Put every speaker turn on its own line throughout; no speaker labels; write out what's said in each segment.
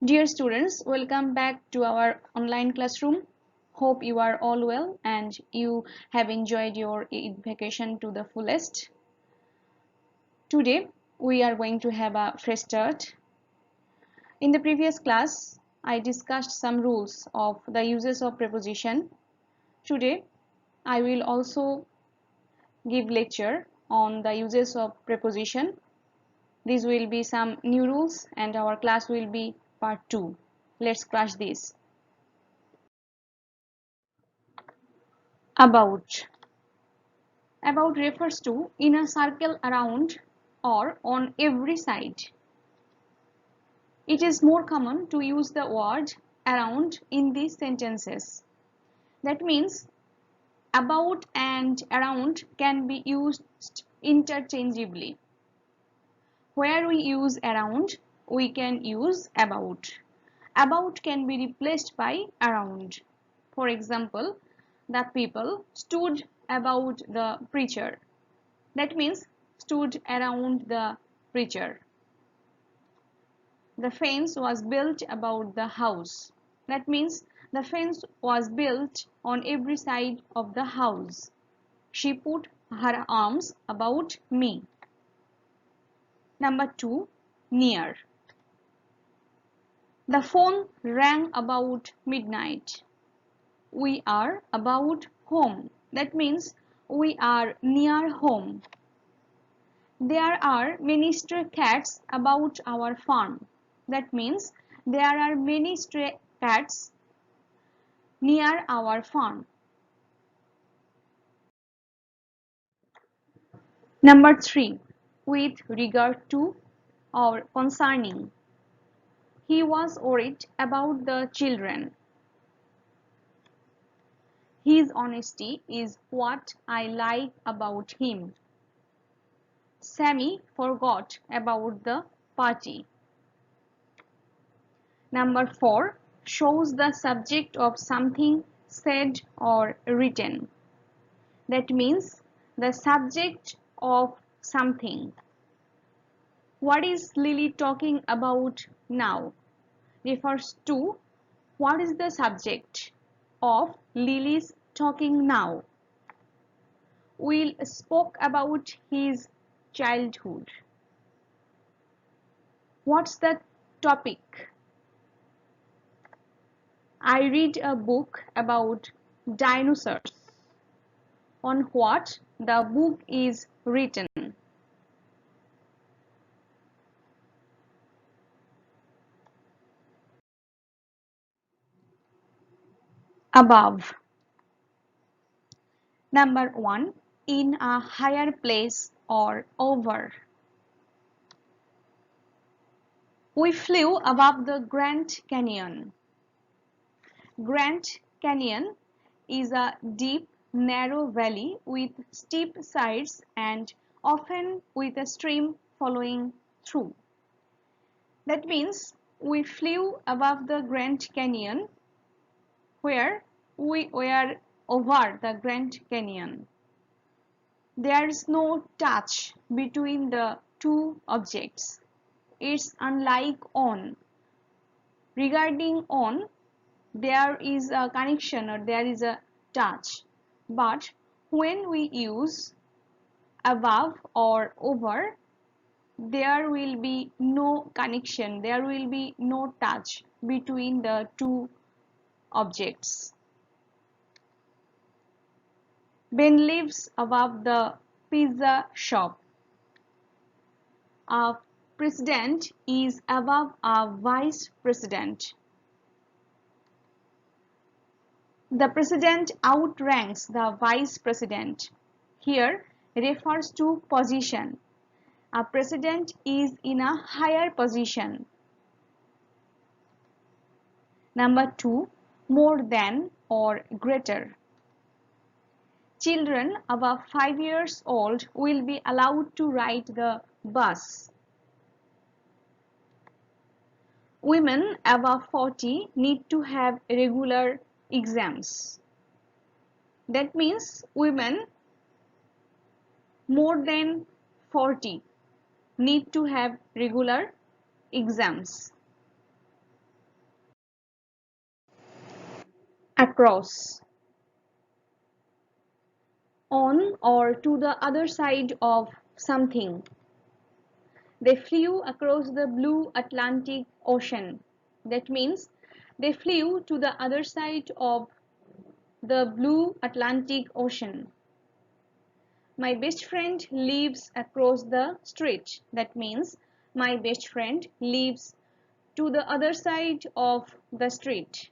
Dear students, welcome back to our online classroom. Hope you are all well and you have enjoyed your Eid vacation to the fullest. Today, we are going to have a fresh start. In the previous class, I discussed some rules of the uses of preposition. Today, I will also give lecture on the uses of preposition. These will be some new rules and our class will be part 2. Let's crush this. About. About refers to in a circle around or on every side. It is more common to use the word around in these sentences. That means about and around can be used interchangeably. Where we use around, we can use about. About can be replaced by around. For example, the people stood about the preacher. That means stood around the preacher. The fence was built about the house. That means the fence was built on every side of the house. She put her arms about me. Number 2, near. The phone rang about midnight. We are about home. That means we are near home. There are many stray cats about our farm. That means there are many stray cats near our farm. Number 3. With regard to or concerning. He was worried about the children. His honesty is what I like about him. Sammy forgot about the party. Number 4. Shows the subject of something said or written. That means the subject of something. What is Lily talking about now? Refers to what is the subject of Lily's talking now. Will spoke about his childhood. What's the topic? I read a book about dinosaurs. On what the book is written. Above. Number 1. In a higher place or over. We flew above the Grand Canyon. Grand Canyon is a deep, narrow valley with steep sides and often with a stream following through. That means we flew above the Grand Canyon where we were over the Grand Canyon. There is no touch between the two objects. It's unlike on. Regarding on, there is a connection or there is a touch. But when we use above or over, there will be no connection, there will be no touch between the two objects. Ben lives above the pizza shop. A president is above a vice president. The president outranks the vice president. Here refers to position. A president is in a higher position. Number 2. More than or greater. Children above 5 years old will be allowed to ride the bus. Women above 40 need to have regular exams. That means women more than 40 need to have regular exams. across, on or to the other side of something. They flew across the blue Atlantic Ocean. That means they flew to the other side of the blue Atlantic Ocean. My best friend lives across the street. That means my best friend lives to the other side of the street.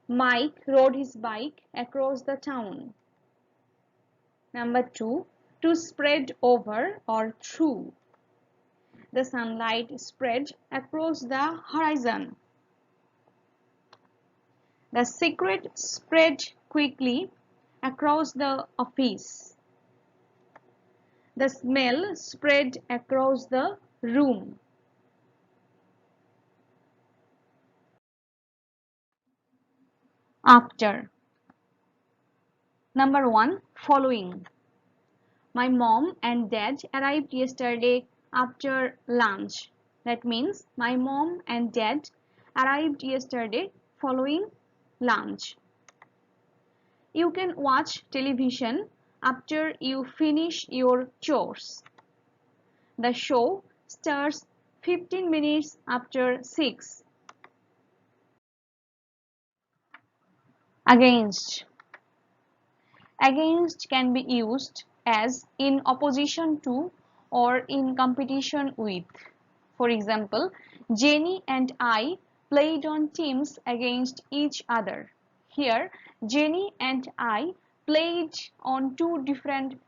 Mike rode his bike across the town. Number 2. To spread over or through. The sunlight spread across the horizon. The secret spread quickly across the office. The smell spread across the room. After. Number 1. Following. My mom and dad arrived yesterday after lunch. That means my mom and dad arrived yesterday following lunch. You can watch television after you finish your chores. The show starts 15 minutes after 6. Against. Against can be used as in opposition to or in competition with. For example, Jenny and I played on teams against each other. Here, Jenny and I played on two different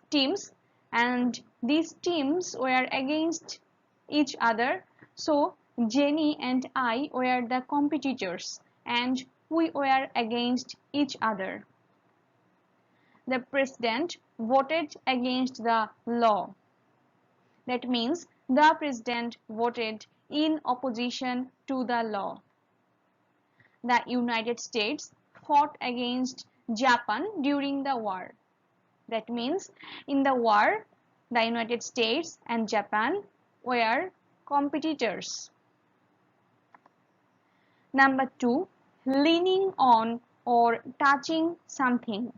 teams, and these teams were against each other. So, Jenny and I were the competitors and we were against each other. The president voted against the law. That means the president voted in opposition to the law. The United States fought against Japan during the war. That means in the war, the United States and Japan were competitors. Number 2. Leaning on or touching something.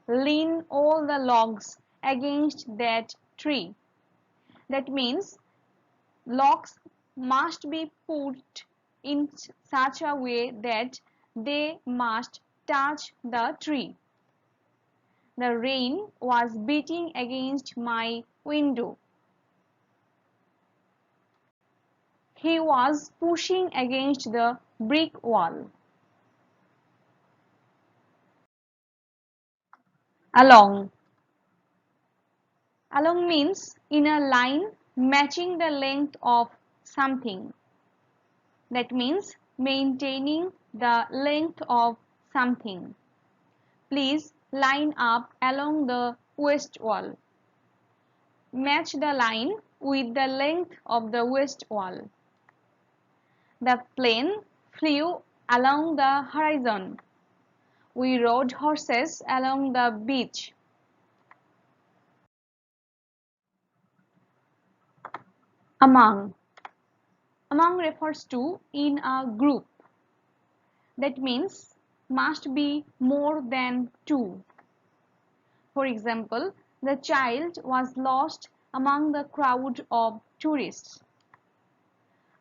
Lean all the logs against that tree. That means logs must be put in such a way that they must touch the tree. The rain was beating against my window. He was pushing against the brick wall. Along. Along means in a line matching the length of something. That means maintaining the length of something. Please line up along the west wall. Match the line with the length of the west wall. The plane flew along the horizon. We rode horses along the beach. Among. Among refers to in a group. That means must be more than two. For example, the child was lost among the crowd of tourists.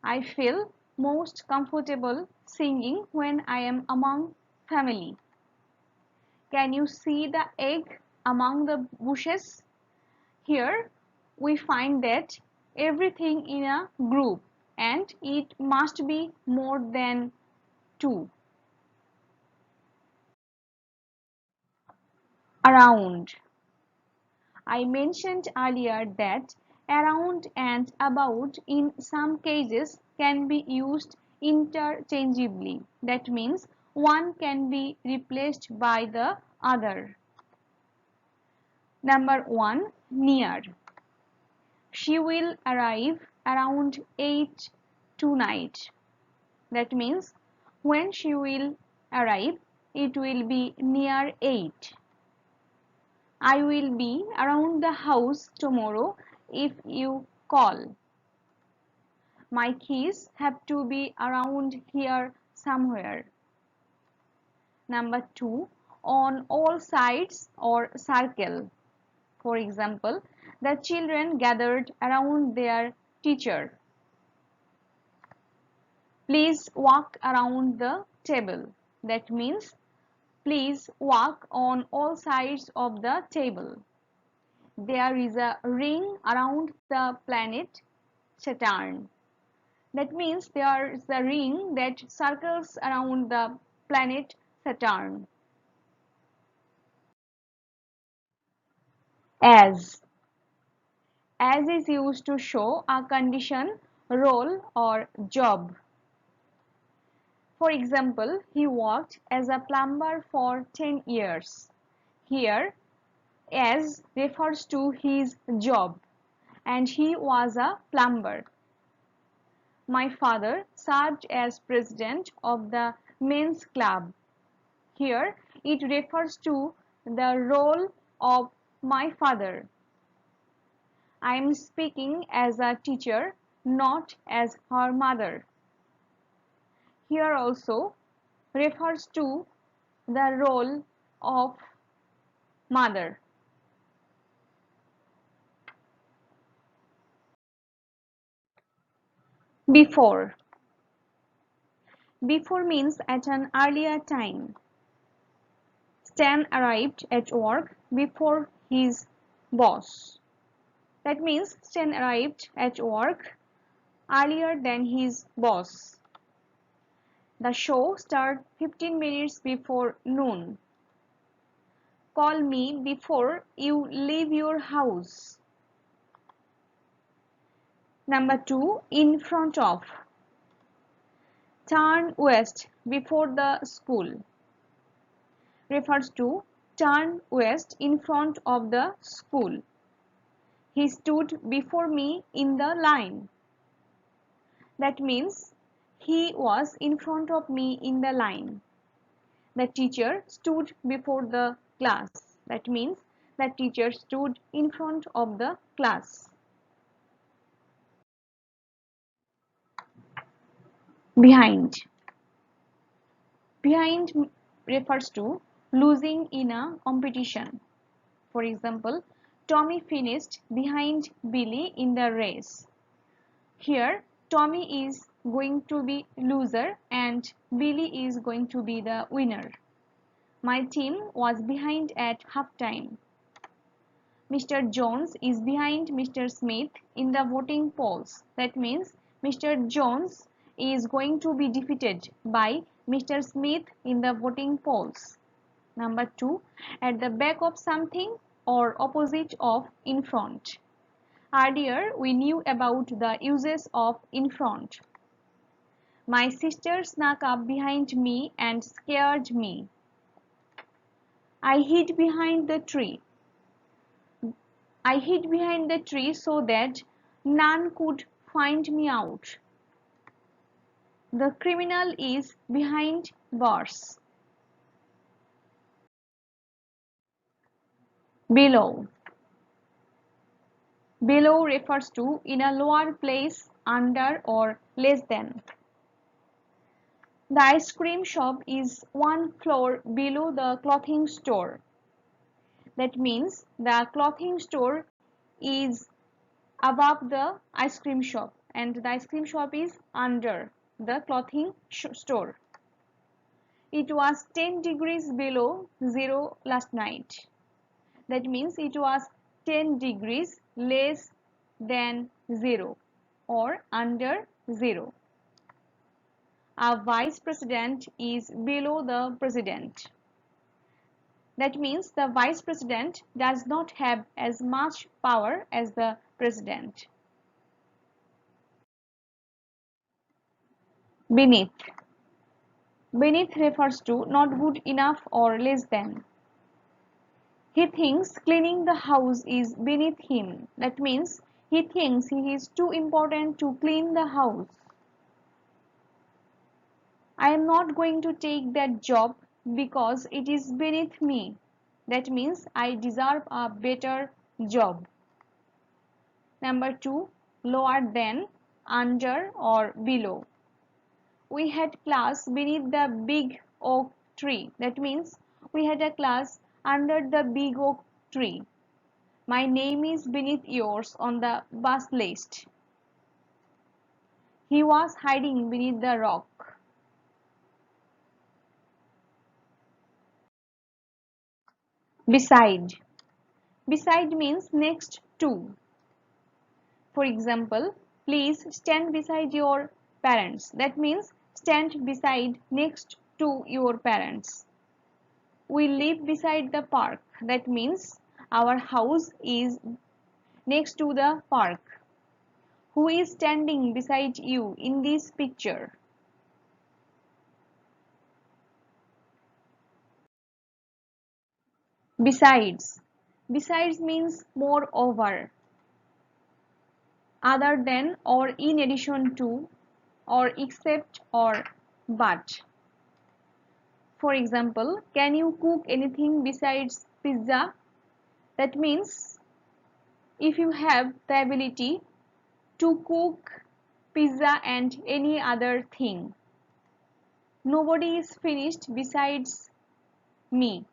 I feel most comfortable singing when I am among family. Can you see the egg among the bushes? Here we find that everything in a group and it must be more than two. Around. I mentioned earlier that around and about in some cases can be used interchangeably. That means one can be replaced by the other. Number 1. Near. She will arrive around 8 tonight. That means when she will arrive, it will be near 8. I will be around the house tomorrow if you call. My keys have to be around here somewhere. Number 2, on all sides or circle. For example, the children gathered around their teacher. Please walk around the table. That means please walk on all sides of the table. There is a ring around the planet Saturn. That means there is a ring that circles around the planet Saturn. As. As is used to show a condition, role, or job. For example, he worked as a plumber for 10 years. Here, as refers to his job, and he was a plumber. My father served as president of the men's club. Here, it refers to the role of my father. I am speaking as a teacher, not as her mother. Here also refers to the role of mother. Before. Before means at an earlier time. Stan arrived at work before his boss. That means Stan arrived at work earlier than his boss. The show started 15 minutes before noon. Call me before you leave your house. Number 2, in front of. Turn west before the school. Refers to turn west in front of the school. He stood before me in the line. That means he was in front of me in the line. The teacher stood before the class. That means the teacher stood in front of the class. Behind. Behind refers to losing in a competition. For example, Tommy finished behind Billy in the race. Here, Tommy is going to be loser and Billy is going to be the winner. My team was behind at halftime. Mr. Jones is behind Mr. Smith in the voting polls. That means Mr. Jones is going to be defeated by Mr. Smith in the voting polls. Number 2, at the back of something or opposite of in front. Earlier, we knew about the uses of in front. My sister snuck up behind me and scared me. I hid behind the tree. I hid behind the tree so that none could find me out. The criminal is behind bars. Below. Below refers to in a lower place, under or less than. The ice cream shop is one floor below the clothing store. That means the clothing store is above the ice cream shop and the ice cream shop is under the clothing store. It was 10 degrees below zero last night. That means it was 10 degrees less than zero or under zero. A vice president is below the president. That means the vice president does not have as much power as the president. Beneath. Beneath refers to not good enough or less than. He thinks cleaning the house is beneath him. That means he thinks he is too important to clean the house. I am not going to take that job because it is beneath me. That means I deserve a better job. Number 2, lower than, under or below. We had class beneath the big oak tree. That means we had a class under the big oak tree. My name is beneath yours on the bus list. He was hiding beneath the rock. Beside. Beside means next to. For example, please stand beside your parents. That means stand beside next to your parents. We live beside the park. That means our house is next to the park. Who is standing beside you in this picture? Besides. Besides means moreover, other than or in addition to or except or but. For example, can you cook anything besides pizza? That means if you have the ability to cook pizza and any other thing. Nobody is finished besides me.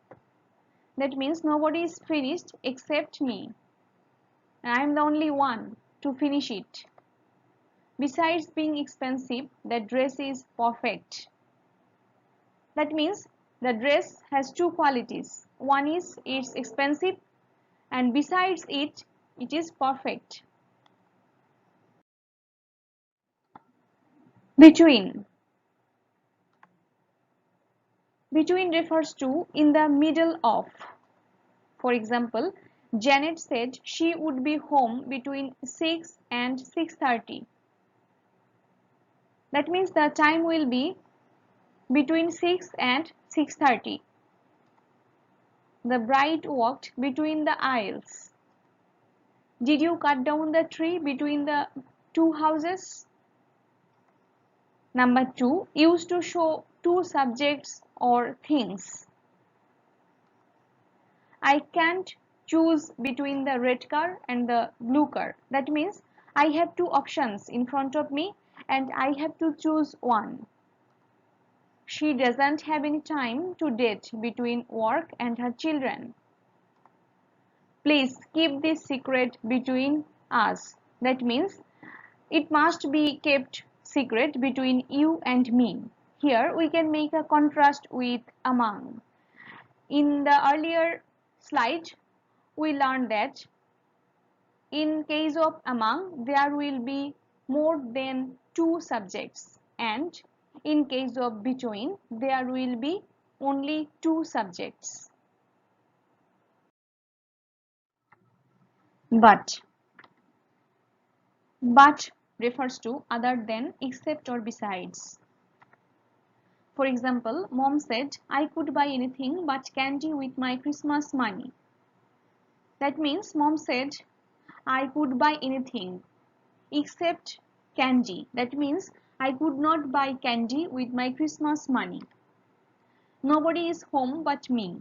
That means nobody is finished except me. I am the only one to finish it. Besides being expensive, the dress is perfect. That means the dress has two qualities. One is it's expensive, and besides it, it is perfect. Between. Between refers to in the middle of. For example, Janet said she would be home between 6 and 6:30. That means the time will be between 6 and 6:30. The bride walked between the aisles. Did you cut down the tree between the two houses? Number 2. Used to show two subjects or things. I can't choose between the red car and the blue car. That means I have two options in front of me and I have to choose one. She doesn't have any time to date between work and her children. Please keep this secret between us. That means it must be kept secret between you and me. Here we can make a contrast with among. In the earlier slide, we learned that in case of among, there will be more than two subjects, and in case of between, there will be only two subjects. But. But refers to other than, except or besides. For example, mom said, I could buy anything but candy with my Christmas money. That means mom said, I could buy anything except candy. That means I could not buy candy with my Christmas money. Nobody is home but me.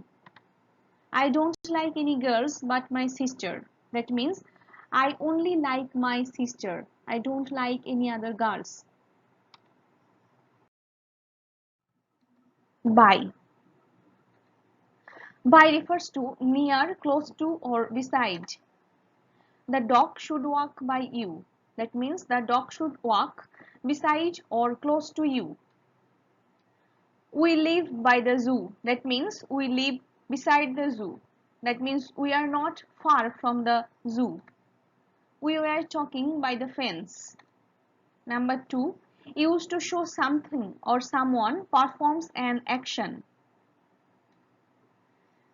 I don't like any girls but my sister. That means I only like my sister. I don't like any other girls. By. By refers to near, close to, or beside. The dog should walk by you. That means the dog should walk beside or close to you. We live by the zoo. That means we live beside the zoo. That means we are not far from the zoo. We were talking by the fence. Number 2. Used to show something or someone performs an action.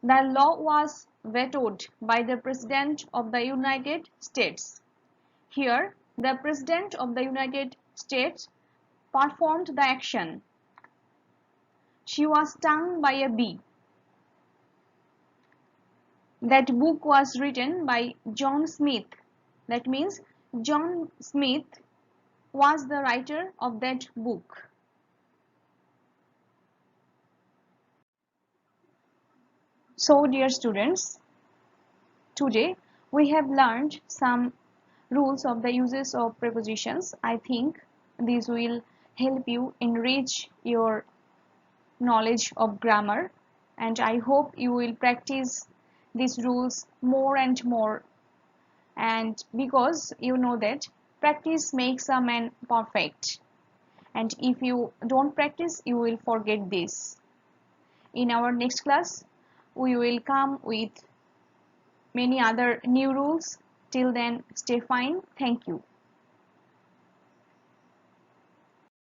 The law was vetoed by the President of the United States. Here, the President of the United States performed the action. She was stung by a bee. That book was written by John Smith. That means John Smith was the writer of that book. So, dear students, today we have learned some rules of the uses of prepositions. I think these will help you enrich your knowledge of grammar, and I hope you will practice these rules more and more, and because you know that practice makes a man perfect, and if you don't practice you will forget this. In our next class we will come with many other new rules. Till then, stay fine. Thank you.